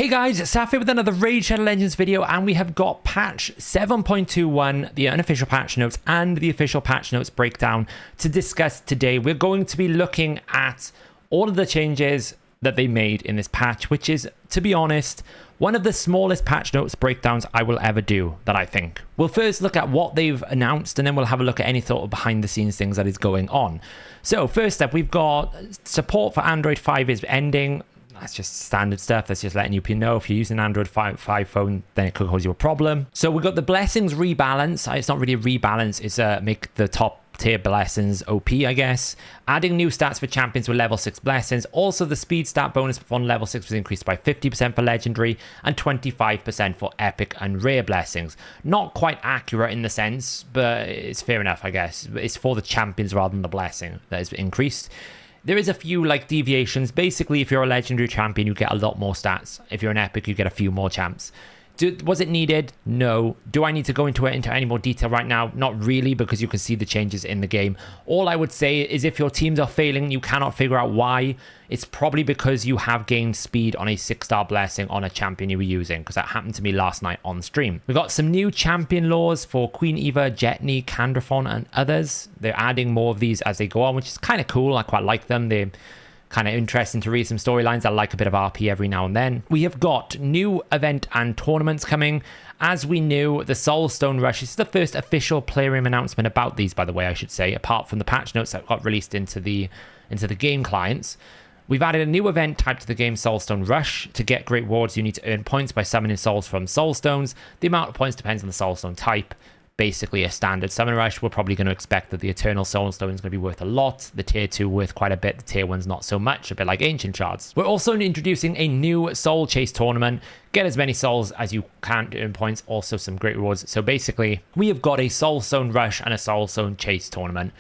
Hey guys, it's Saf here with another Raid Shadow Legends video, and we have got patch 7.21, the unofficial patch notes, and the official patch notes breakdown to discuss today. We're going to be looking at all of the changes that they made in this patch, which is, to be honest, one of the smallest patch notes breakdowns I will ever do, that I think. We'll first look at what they've announced, and then we'll have a look at any sort of behind the scenes things that is going on. So first up, we've got support for Android 5 is ending. That's just standard stuff. That's just letting you know if you're using an Android 5 phone, then it could cause you a problem. So we've got the blessings rebalance. It's not really a rebalance. It's make the top tier blessings OP, I guess. Adding new stats for champions with level 6 blessings. Also, the speed stat bonus on level 6 was increased by 50% for legendary and 25% for epic and rare blessings. Not quite accurate in the sense, but it's fair enough, I guess. It's for the champions rather than the blessing that is increased. There is a few deviations. Basically, if you're a legendary champion, you get a lot more stats. If you're an epic, you get a few more champs. Was it needed? No. Do I need to go into any more detail right now? Not really, because you can see the changes in the game. All I would say is if your teams are failing, you cannot figure out why. It's probably because you have gained speed on a 6-star blessing on a champion you were using, because that happened to me last night on stream. We got some new champion laws for Queen Eva, Jetney, Candrathon, and others. They're adding more of these as they go on, which is kind of cool. I quite like them. They're kind of interesting to read some storylines. I like a bit of RP every now and then. We have got new event and tournaments coming. As we knew, the Soulstone Rush is the first official Playroom announcement about these, by the way, I should say, apart from the patch notes that got released into the game clients. We've added a new event type to the game, Soulstone Rush. To get great rewards, you need to earn points by summoning souls from Soulstones. The amount of points depends on the Soulstone type. Basically a standard summon rush. We're probably going to expect that the Eternal Soulstone is going to be worth a lot. The tier 2 worth quite a bit. The tier 1's not so much, a bit like Ancient Shards. We're also introducing a new Soul Chase tournament. Get as many souls as you can to earn points. Also some great rewards. So basically, we have got a Soulstone Rush and a Soulstone Chase tournament.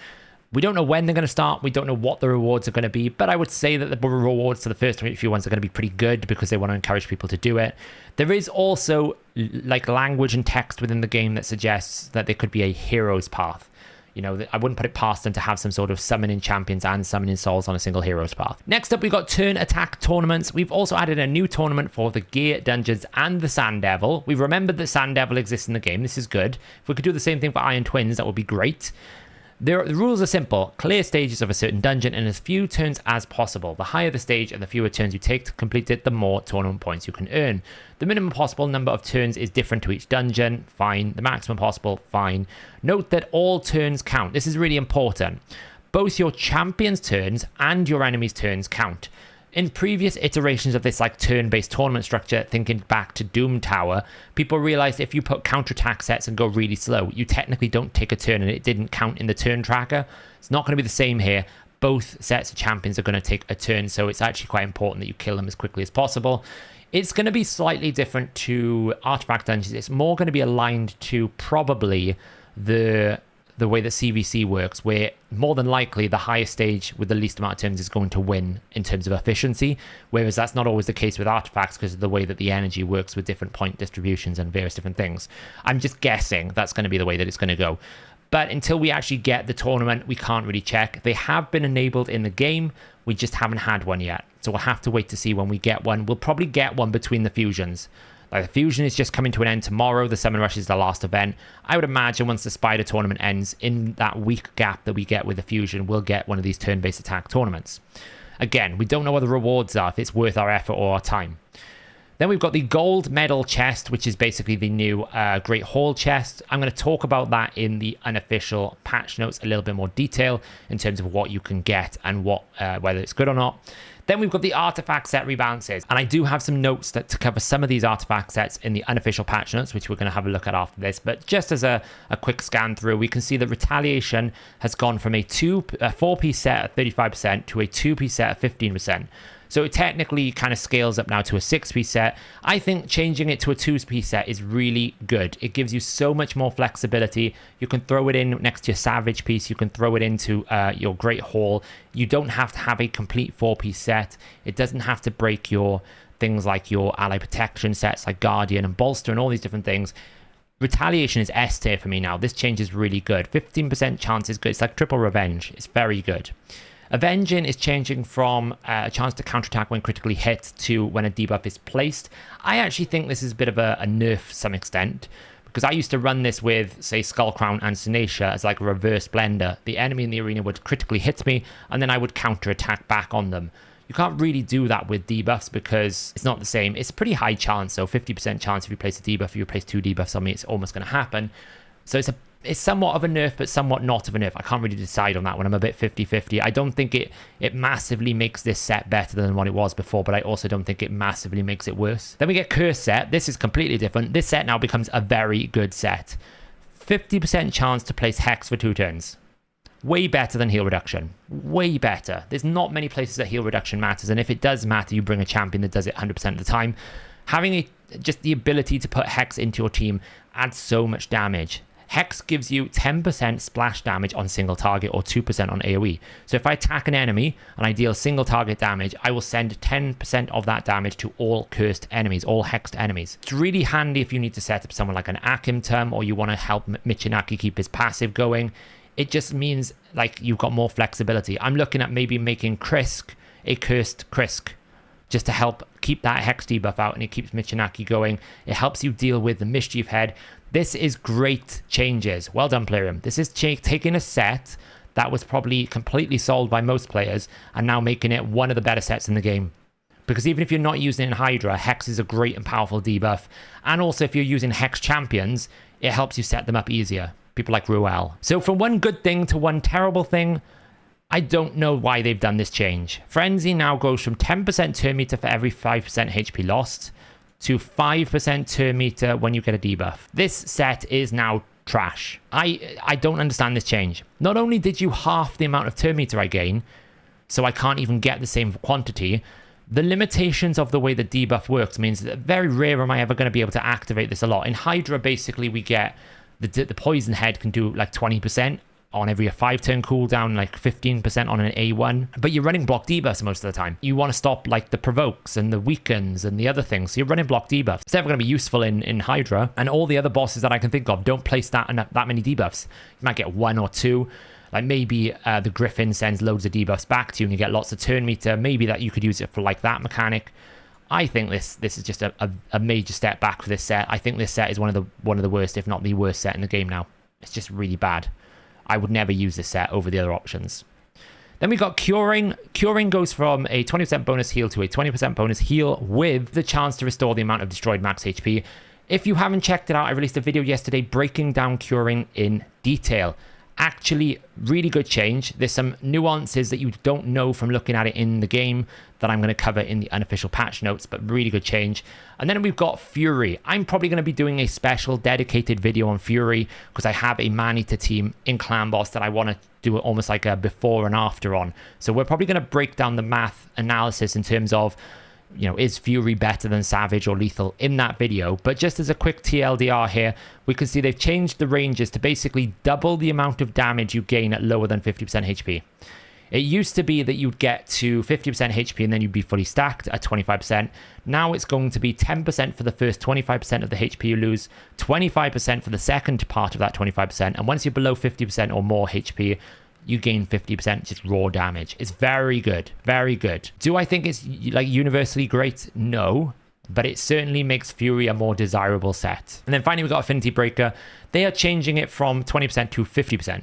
We don't know when they're going to start. We don't know what the rewards are going to be, but I would say that the rewards to the first few ones are going to be pretty good because they want to encourage people to do it. There is also language and text within the game that suggests that there could be a hero's path. You know, I wouldn't put it past them to have some sort of summoning champions and summoning souls on a single hero's path. Next up, we've got turn attack tournaments. We've also added a new tournament for the Gear Dungeons and the Sand Devil. We've remembered that Sand Devil exists in the game. This is good. If we could do the same thing for Iron Twins, that would be great. The rules are simple. Clear stages of a certain dungeon in as few turns as possible. The higher the stage and the fewer turns you take to complete it, the more tournament points you can earn. The minimum possible number of turns is different to each dungeon. Fine. The maximum possible. Fine. Note that all turns count. This is really important. Both your champion's turns and your enemy's turns count. In previous iterations of this turn-based tournament structure, thinking back to Doom Tower, people realized if you put counterattack sets and go really slow, you technically don't take a turn and it didn't count in the turn tracker. It's not going to be the same here. Both sets of champions are going to take a turn, so it's actually quite important that you kill them as quickly as possible. It's going to be slightly different to Artifact Dungeons. It's more going to be aligned to probably the way that CVC works, where more than likely the highest stage with the least amount of turns is going to win in terms of efficiency, whereas that's not always the case with artifacts because of the way that the energy works with different point distributions and various different things. I'm just guessing that's going to be the way that it's going to go. But until we actually get the tournament, we can't really check. They have been enabled in the game, we just haven't had one yet. So we'll have to wait to see when we get one. We'll probably get one between the fusions. The fusion is just coming to an end tomorrow. The Summon Rush is the last event. I would imagine once the Spider tournament ends, in that week gap that we get with the fusion, we'll get one of these turn-based attack tournaments. Again, we don't know what the rewards are, if it's worth our effort or our time. Then we've got the gold medal chest, which is basically the new Great Hall chest. I'm going to talk about that in the unofficial patch notes a little bit more detail in terms of what you can get and whether it's good or not. Then we've got the artifact set rebalances, and I do have some notes to cover some of these artifact sets in the unofficial patch notes, which we're going to have a look at after this. But just as a quick scan through, we can see that Retaliation has gone from a 4-piece set at 35% to a 2-piece set at 15%. So it technically kind of scales up now to a 6-piece set. I think changing it to a 2-piece set is really good. It gives you so much more flexibility. You can throw it in next to your Savage piece. You can throw it into your Great Hall. You don't have to have a complete 4-piece set. It doesn't have to break your things like your ally protection sets like Guardian and Bolster and all these different things. Retaliation is S tier for me now. This change is really good. 15% chance is good. It's like triple revenge. It's very good. Avenging is changing from a chance to counterattack when critically hit to when a debuff is placed. I actually think this is a bit of a nerf to some extent, because I used to run this with, say, Skullcrown and Sinetia as like a reverse blender. The enemy in the arena would critically hit me, and then I would counterattack back on them. You can't really do that with debuffs because it's not the same. It's a pretty high chance, so 50% chance if you place a debuff, if you place 2 debuffs on me, it's almost going to happen. So it's somewhat of a nerf, but somewhat not of a nerf. I can't really decide on that one. I'm a bit 50-50. I don't think it massively makes this set better than what it was before, but I also don't think it massively makes it worse. Then we get Curse set. This is completely different. This set now becomes a very good set. 50% chance to place Hex for 2 turns. Way better than heal reduction. Way better. There's not many places that heal reduction matters, and if it does matter, you bring a champion that does it 100% of the time. Having just the ability to put Hex into your team adds so much damage. Hex gives you 10% splash damage on single target or 2% on AoE. So if I attack an enemy and I deal single target damage, I will send 10% of that damage to all cursed enemies, all hexed enemies. It's really handy if you need to set up someone like an Akimtum, or you want to help Michinaki keep his passive going. It just means like you've got more flexibility. I'm looking at maybe making Krisk a cursed Krisk, just to help keep that Hex debuff out, and it keeps Michinaki going. It helps you deal with the Mischief Head. This is great changes. Well done, Plarium. This is taking a set that was probably completely sold by most players and now making it one of the better sets in the game. Because even if you're not using it in Hydra, Hex is a great and powerful debuff. And also if you're using Hex champions, it helps you set them up easier. People like Ruel. So from one good thing to one terrible thing, I don't know why they've done this change. Frenzy now goes from 10% turn meter for every 5% HP lost to 5% turn meter when you get a debuff. This set is now trash. I don't understand this change. Not only did you half the amount of turn meter I gain, so I can't even get the same quantity, the limitations of the way the debuff works means that very rare am I ever going to be able to activate this a lot. In Hydra, basically, we get the Poison Head can do like 20% on every 5-turn cooldown, like 15% on an A1. But you're running block debuffs most of the time. You want to stop like the provokes and the weakens and the other things. So you're running block debuffs. It's never going to be useful in Hydra. And all the other bosses that I can think of don't place that many debuffs. You might get 1 or 2. Like maybe the Griffin sends loads of debuffs back to you and you get lots of turn meter. Maybe that you could use it for like that mechanic. I think this is just a major step back for this set. I think this set is one of the worst, if not the worst set in the game now. It's just really bad. I would never use this set over the other options. Then we got Curing. Curing goes from a 20% bonus heal to a 20% bonus heal with the chance to restore the amount of destroyed max HP. If you haven't checked it out, I released a video yesterday breaking down Curing in detail. Actually, really good change. There's some nuances that you don't know from looking at it in the game that I'm going to cover in the unofficial patch notes, but really good change. And then we've got Fury. I'm probably going to be doing a special dedicated video on Fury because I have a man-eater team in Clan Boss that I want to do almost like a before and after on. So we're probably going to break down the math analysis in terms of, you know, is Fury better than Savage or Lethal in that video? But just as a quick TLDR here, we can see they've changed the ranges to basically double the amount of damage you gain at lower than 50% HP. It used to be that you'd get to 50% HP and then you'd be fully stacked at 25%. Now it's going to be 10% for the first 25% of the HP you lose, 25% for the second part of that 25%, and once you're below 50% or more HP, you gain 50% just raw damage. It's very good. Very good. Do I think it's like universally great? No. But it certainly makes Fury a more desirable set. And then finally we got Affinity Breaker. They are changing it from 20% to 50%.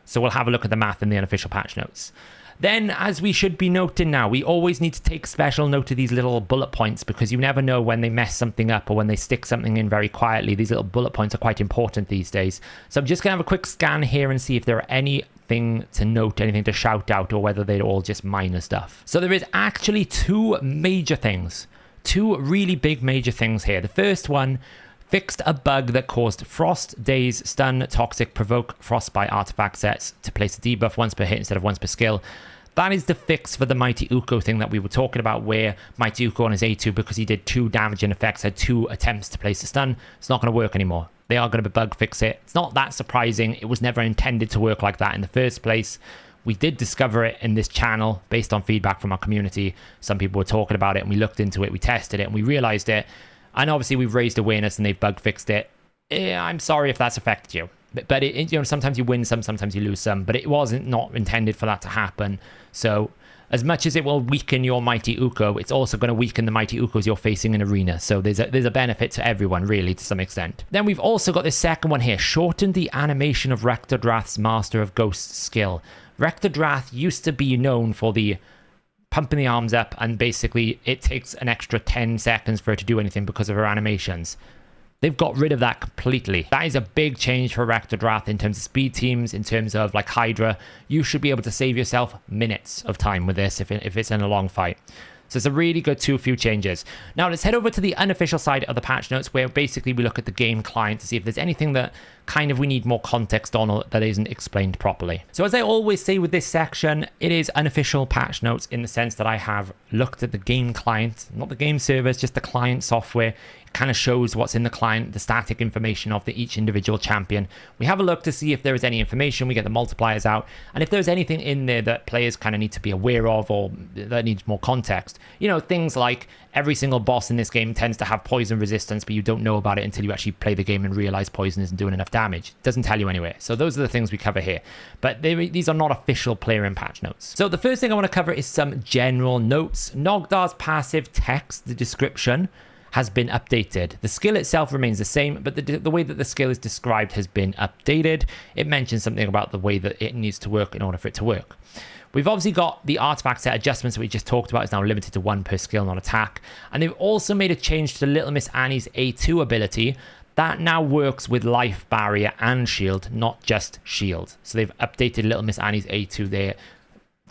So we'll have a look at the math in the unofficial patch notes. Then, as we should be noting now, we always need to take special note of these little bullet points because you never know when they mess something up or when they stick something in very quietly. These little bullet points are quite important these days. So I'm just going to have a quick scan here and see if there are anything to note, anything to shout out, or whether they're all just minor stuff. So there is actually two major things. Two really big major things here. The first one, fixed a bug that caused Frost, Daze, Stun, Toxic, Provoke, Frostbite artifact sets to place a debuff once per hit instead of once per skill. That is the fix for the Mighty Uko thing that we were talking about, where Mighty Uko on his A2, because he did 2 damaging effects, had 2 attempts to place a stun. It's not going to work anymore. They are going to bug fix it. It's not that surprising. It was never intended to work like that in the first place. We did discover it in this channel based on feedback from our community. Some people were talking about it and we looked into it, we tested it and we realized it. And obviously we've raised awareness and they've bug fixed it. I'm sorry if that's affected you. But sometimes you win some, sometimes you lose some, but it wasn't not intended for that to happen. So as much as it will weaken your Mighty Uko, it's also going to weaken the Mighty Ukos you're facing in Arena. So there's a benefit to everyone, really, to some extent. Then we've also got this second one here. Shortened the animation of Rektodrath's Master of Ghosts skill. Rektodrath used to be known for the pumping the arms up, and basically it takes an extra 10 seconds for her to do anything because of her animations. They've got rid of that completely. That is a big change for Rektodrath in terms of speed teams, in terms of like Hydra. You should be able to save yourself minutes of time with this if it's in a long fight. So it's a really good few changes. Now let's head over to the unofficial side of the patch notes, where basically we look at the game client to see if there's anything that kind of we need more context on or that isn't explained properly. So as I always say with this section, it is unofficial patch notes in the sense that I have looked at the game client, not the game servers, just the client software. It kind of shows what's in the client, the static information of each individual champion. We have a look to see if there is any information, we get the multipliers out, and if there's anything in there that players kind of need to be aware of or that needs more context. You know, things like every single boss in this game tends to have poison resistance, but you don't know about it until you actually play the game and realize poison isn't doing enough damage. It doesn't tell you anywhere. So those are the things we cover here. But these are not official player in patch notes. So the first thing I want to cover is some general notes. Nogdar's passive text, the description, has been updated. The skill itself remains the same, but the way that the skill is described has been updated. It mentions something about the way that it needs to work in order for it to work. We've obviously got the artifact set adjustments that we just talked about is now limited to 1 per skill, not attack. And they've also made a change to Little Miss Annie's A2 ability. That now works with life barrier and shield, not just shield. So they've updated Little Miss Annie's A2 there,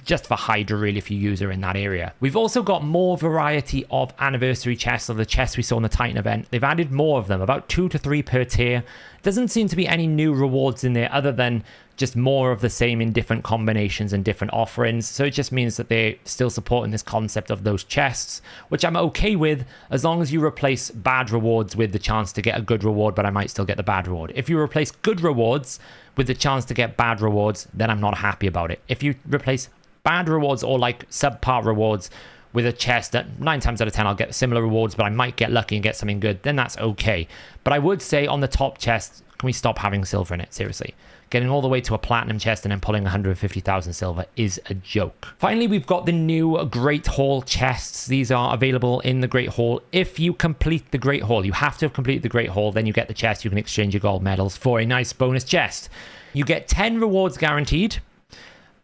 just for Hydra really if you use her in that area. We've also got more variety of anniversary chests, or the chests we saw in the Titan event. They've added more of them, about 2 to 3 per tier. Doesn't seem to be any new rewards in there other than just more of the same in different combinations and different offerings. So it just means that they're still supporting this concept of those chests, which I'm okay with as long as you replace bad rewards with the chance to get a good reward, but I might still get the bad reward. If you replace good rewards with the chance to get bad rewards, then I'm not happy about it. If you replace bad rewards or like subpar rewards with a chest that 9 times out of 10 I'll get similar rewards, but I might get lucky and get something good, then that's okay. But I would say on the top chest, can we stop having silver in it? Seriously. Getting all the way to a platinum chest and then pulling 150,000 silver is a joke. Finally, we've got the new Great Hall chests. These are available in the Great Hall. If you complete the Great Hall, you have to have completed the Great Hall, then you get the chest. You can exchange your gold medals for a nice bonus chest. You get 10 rewards guaranteed,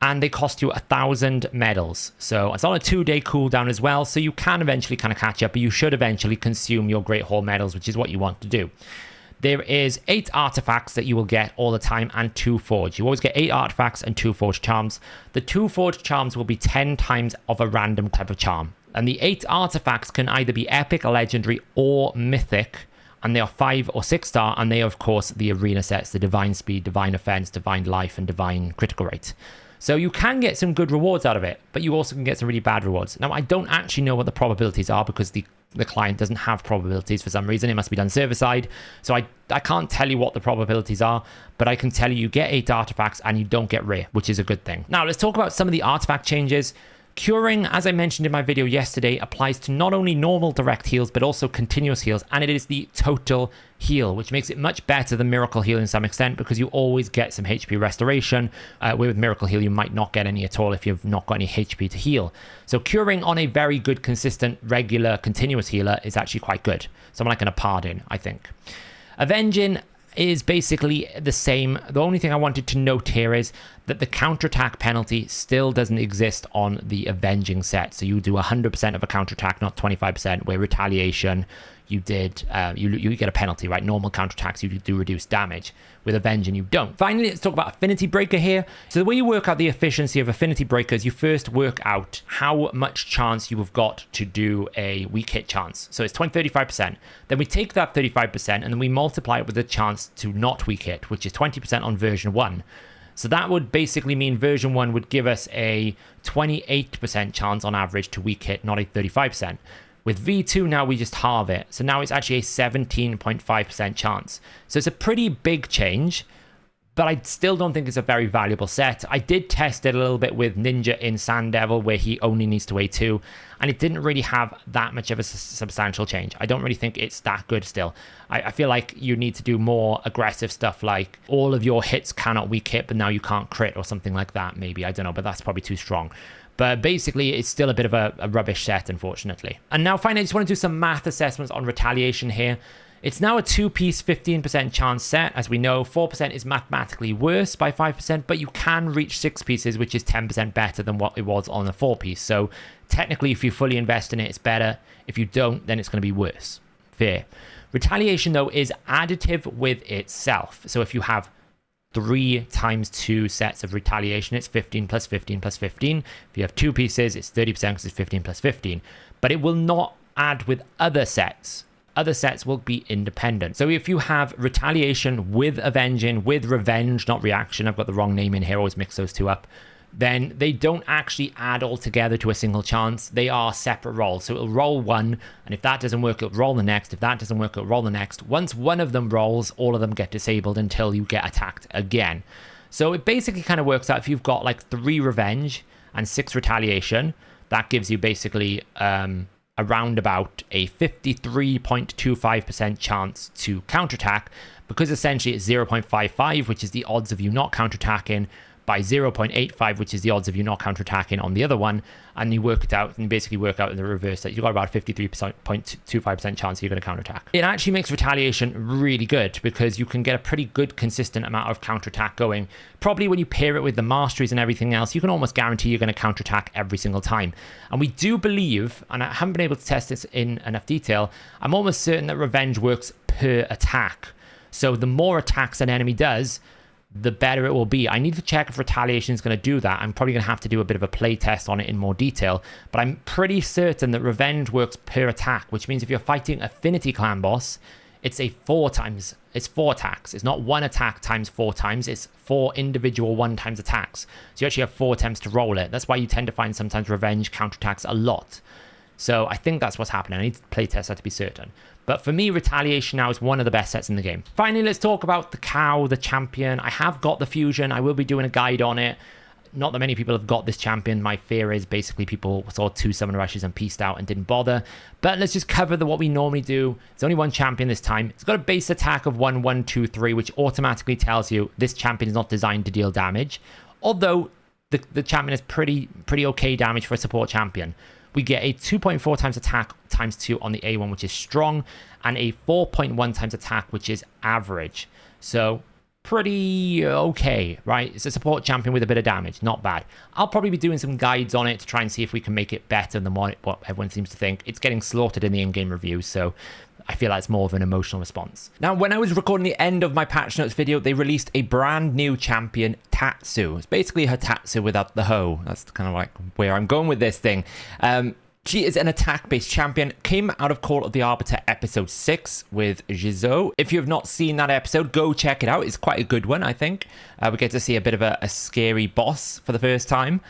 and they cost you 1,000 medals. So it's on a 2-day cooldown as well, so you can eventually kind of catch up, but you should eventually consume your Great Hall medals, which is what you want to do. There is 8 artifacts that you will get all the time and 2 forged. You always get 8 artifacts and 2 forged charms. The 2 forged charms will be 10 times of a random type of charm. And the 8 artifacts can either be epic, legendary, or mythic. And they are 5 or 6 star, and they are, of course, the arena sets, the divine speed, divine offense, divine life, and divine critical rate. So you can get some good rewards out of it, but you also can get some really bad rewards. Now, I don't actually know what the probabilities are because the client doesn't have probabilities for some reason. It must be done server side. So I can't tell you what the probabilities are, but I can tell you get 8 artifacts and you don't get rare, which is a good thing. Now, let's talk about some of the artifact changes. Curing, as I mentioned in my video yesterday, applies to not only normal direct heals, but also continuous heals, and it is the total heal, which makes it much better than Miracle Heal in some extent, because you always get some HP restoration, where with Miracle Heal you might not get any at all if you've not got any HP to heal. So curing on a very good, consistent, regular, continuous healer is actually quite good. Someone like an Apardin, I think. Avenging is basically the same. The only thing I wanted to note here is that the counterattack penalty still doesn't exist on the Avenging set. So you do 100% of a counterattack, not 25%, where Retaliation, you did, you get a penalty, right? Normal counterattacks, you do reduce damage. With Avenging, you don't. Finally, let's talk about Affinity Breaker here. So the way you work out the efficiency of Affinity Breakers, you first work out how much chance you have got to do a weak hit chance. So it's 35%. Then we take that 35% and then we multiply it with the chance to not weak hit, which is 20% on version 1. So that would basically mean version 1 would give us a 28% chance on average to weak hit, not a 35%. With V2 now we just halve it. So now it's actually a 17.5% chance. So it's a pretty big change, but I still don't think it's a very valuable set. I did test it a little bit with Ninja in Sand Devil, where he only needs to weigh 2, and it didn't really have that much of a substantial change. I don't really think it's that good still. I feel like you need to do more aggressive stuff, like all of your hits cannot weak hit, but now you can't crit, or something like that, maybe. I don't know, but that's probably too strong. But basically, it's still a bit of a rubbish set, unfortunately. And now, finally, I just want to do some math assessments on Retaliation here. It's now a 2-piece 15% chance set. As we know, 4% is mathematically worse by 5%, but you can reach 6 pieces, which is 10% better than what it was on a 4-piece. So technically, if you fully invest in it, it's better. If you don't, then it's going to be worse. Fair. Retaliation, though, is additive with itself. So if you have 3 times 2 sets of Retaliation, it's 15 plus 15 plus 15. If you have 2 pieces, it's 30% because it's 15 plus 15. But it will not add with other sets. Other sets will be independent. So if you have Retaliation with Avenging, with Revenge, not Reaction, I've got the wrong name in here, always mix those two up, then they don't actually add all together to a single chance. They are separate rolls. So it'll roll one, and if that doesn't work, it'll roll the next. If that doesn't work, it'll roll the next. Once one of them rolls, all of them get disabled until you get attacked again. So it basically kind of works out if you've got like 3 Revenge and 6 Retaliation, that gives you basically around about a 53.25% chance to counterattack, because essentially it's 0.55, which is the odds of you not counterattacking, by 0.85, which is the odds of you not counterattacking on the other one, and you work it out, and you basically work out in the reverse that you've got about a 53.25% chance you're going to counterattack. It actually makes Retaliation really good, because you can get a pretty good consistent amount of counterattack going. Probably when you pair it with the masteries and everything else, you can almost guarantee you're going to counterattack every single time. And we do believe, and I haven't been able to test this in enough detail, I'm almost certain that Revenge works per attack. So the more attacks an enemy does, the better it will be. I need to check if Retaliation is going to do that. I'm probably going to have to do a bit of a play test on it in more detail, but I'm pretty certain that Revenge works per attack, which means if you're fighting Affinity Clan boss, it's 4 attacks. It's not 1 attack times 4 times, it's 4 individual 1 times attacks. So you actually have 4 attempts to roll it. That's why you tend to find sometimes Revenge counterattacks a lot. So I think that's what's happening. I need to play test that to be certain. But for me, Retaliation now is one of the best sets in the game. Finally, let's talk about the cow, the champion. I have got the fusion. I will be doing a guide on it. Not that many people have got this champion. My fear is basically people saw 2 summon rushes and pieced out and didn't bother. But let's just cover what we normally do. It's only 1 champion this time. It's got a base attack of 1, 1, 2, 3, which automatically tells you this champion is not designed to deal damage. Although the champion is pretty okay damage for a support champion. We get a 2.4 times attack times 2 on the A1, which is strong, and a 4.1 times attack, which is average. So pretty okay, right? It's a support champion with a bit of damage. Not bad. I'll probably be doing some guides on it to try and see if we can make it better than what everyone seems to think. It's getting slaughtered in the in-game reviews, so I feel like it's more of an emotional response. Now, when I was recording the end of my patch notes video, they released a brand new champion, Tatsu. It's basically her Tatsu without the hoe. That's kind of like where I'm going with this thing. She is an attack-based champion, came out of Call of the Arbiter episode 6 with Jizo. If you have not seen that episode, go check it out. It's quite a good one, I think. We get to see a bit of a scary boss for the first time.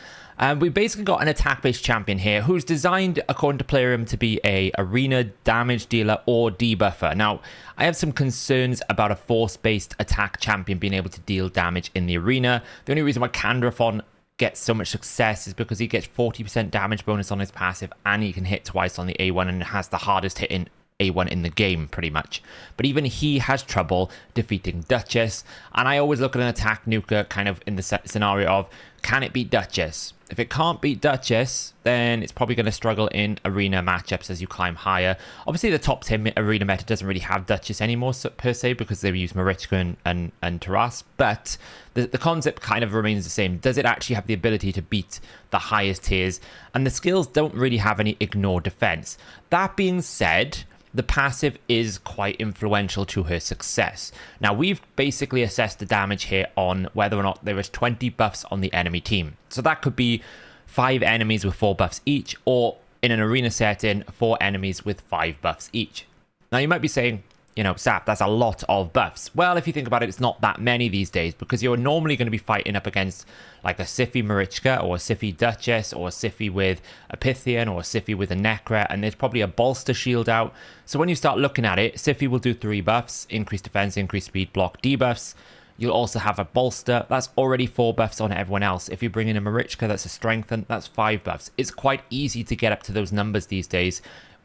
We basically got an attack-based champion here who's designed, according to Playroom, to be a arena damage dealer or debuffer. Now, I have some concerns about a force-based attack champion being able to deal damage in the arena. The only reason why Candrathon gets so much success is because he gets 40% damage bonus on his passive, and he can hit twice on the A1 and has the hardest hitting A1 in the game, pretty much. But even he has trouble defeating Duchess, and I always look at an attack nuker kind of in the scenario of, can it beat Duchess? If it can't beat Duchess, then it's probably going to struggle in arena matchups as you climb higher. Obviously, the top 10 arena meta doesn't really have Duchess anymore, per se, because they use Marichka and Taras, but the concept kind of remains the same. Does it actually have the ability to beat the highest tiers? And the skills don't really have any ignore defense. That being said, the passive is quite influential to her success. Now, we've basically assessed the damage here on whether or not there is 20 buffs on the enemy team. So that could be 5 enemies with 4 buffs each, or in an arena setting, 4 enemies with 5 buffs each. Now, you might be saying, you know, Sap, that's a lot of buffs. Well, if you think about it, it's not that many these days, because you're normally going to be fighting up against like a Siphi Marichka or a Siphi Duchess or a Siphi with a Pythian or a Siphi with a Necra, and there's probably a bolster shield out. So when you start looking at it, Siphi will do 3 buffs, increased defense, increased speed, block, debuffs. You'll also have a bolster. That's already 4 buffs on everyone else. If you bring in a Marichka, that's a strengthen. That's 5 buffs. It's quite easy to get up to those numbers these days,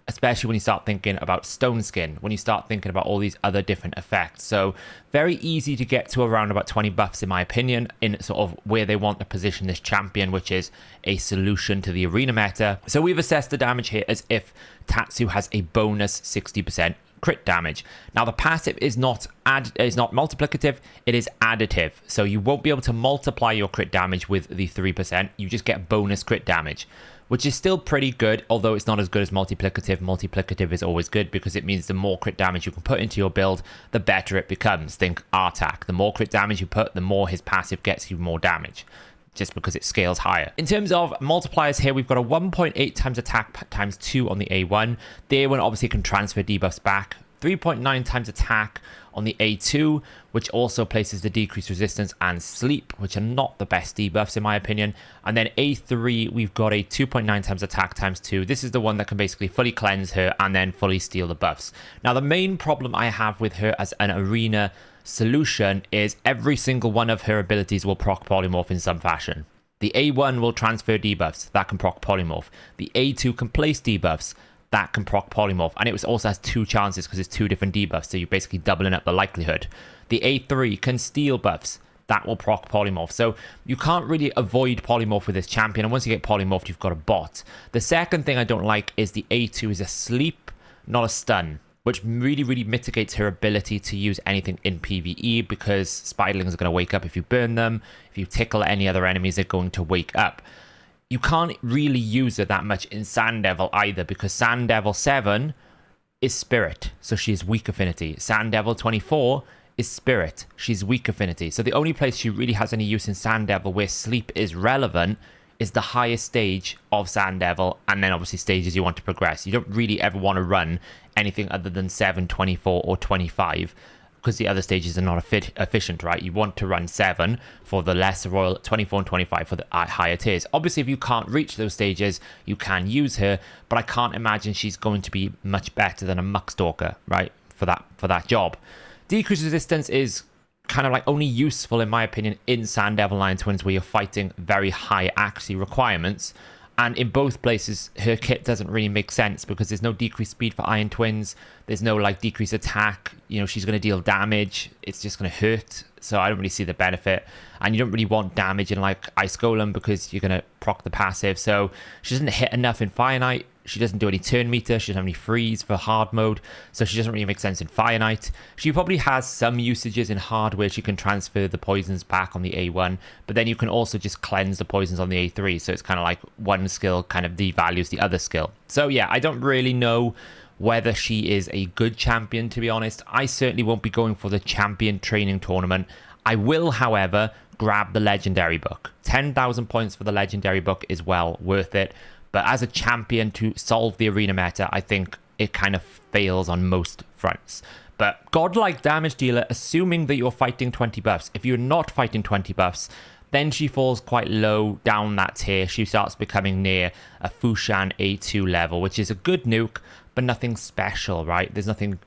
especially when you start thinking about Stone Skin, when you start thinking about all these other different effects. So very easy to get to around about 20 buffs, in my opinion, in sort of where they want to position this champion, which is a solution to the arena meta. So we've assessed the damage here as if Tatsu has a bonus 60% crit damage. Now the passive is not multiplicative, it is additive. So you won't be able to multiply your crit damage with the 3%, you just get bonus crit damage, which is still pretty good, although it's not as good as multiplicative. Multiplicative is always good because it means the more crit damage you can put into your build, the better it becomes. Think Artak. The more crit damage you put, the more his passive gets you more damage, just because it scales higher. In terms of multipliers here, we've got a 1.8 times attack times 2 on the A1. The A1 obviously can transfer debuffs back. 3.9 times attack on the A2, which also places the decreased resistance and sleep, which are not the best debuffs in my opinion. And then A3, we've got a 2.9 times attack times 2. This is the one that can basically fully cleanse her and then fully steal the buffs. Now, the main problem I have with her as an arena solution is every single one of her abilities will proc polymorph in some fashion. The A1 will transfer debuffs, that can proc polymorph. The A2 can place debuffs, that can proc polymorph, and it also has 2 chances because it's 2 different debuffs, so you're basically doubling up the likelihood. The A3 can steal buffs, that will proc polymorph, so you can't really avoid polymorph with this champion, and once you get polymorphed, you've got a bot. The second thing I don't like is the A2 is a sleep, not a stun, which really mitigates her ability to use anything in PvE, because spiderlings are going to wake up if you burn them. If you tickle any other enemies, they're going to wake up. You can't really use her that much in Sand Devil either, because Sand Devil 7 is Spirit, so she's weak affinity. Sand Devil 24 is Spirit, she's weak affinity. So the only place she really has any use in Sand Devil where sleep is relevant is the highest stage of Sand Devil, and then obviously stages you want to progress. You don't really ever want to run anything other than 7, 24, or 25, because the other stages are not efficient, right? You want to run 7 for the lesser royal, 24 and 25 for the higher tiers. Obviously, if you can't reach those stages, you can use her, but I can't imagine she's going to be much better than a Muckstalker, right? For that job. Decreased resistance is kind of like only useful, in my opinion, in Sand Devil Lion Twins, where you're fighting very high accuracy requirements. And in both places, her kit doesn't really make sense because there's no decreased speed for Iron Twins. There's no like decreased attack. You know, she's going to deal damage. It's just going to hurt. So I don't really see the benefit. And you don't really want damage in like Ice Golem because you're going to proc the passive. So she doesn't hit enough in Fire Knight. She doesn't do any turn meter. She doesn't have any freeze for hard mode. So she doesn't really make sense in Fire Knight. She probably has some usages in hard where she can transfer the poisons back on the A1. But then you can also just cleanse the poisons on the A3. So it's kind of like one skill kind of devalues the other skill. So yeah, I don't really know whether she is a good champion, to be honest. I certainly won't be going for the champion training tournament. I will, however, grab the legendary book. 10,000 points for the legendary book is well worth it. But as a champion to solve the arena meta, I think it kind of fails on most fronts. But godlike damage dealer, assuming that you're fighting 20 buffs. If you're not fighting 20 buffs, then she falls quite low down that tier. She starts becoming near a Fushan A2 level, which is a good nuke, but nothing special, right? There's nothing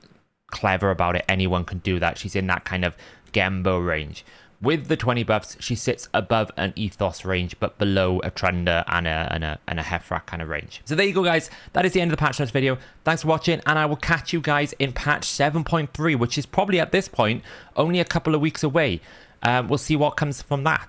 clever about it. Anyone can do that. She's in that kind of Gembo range. With the 20 buffs, she sits above an Ethos range, but below a Trunder and a Heffrak kind of range. So there you go, guys. That is the end of the patch notes video. Thanks for watching, and I will catch you guys in patch 7.3, which is probably at this point only a couple of weeks away. We'll see what comes from that.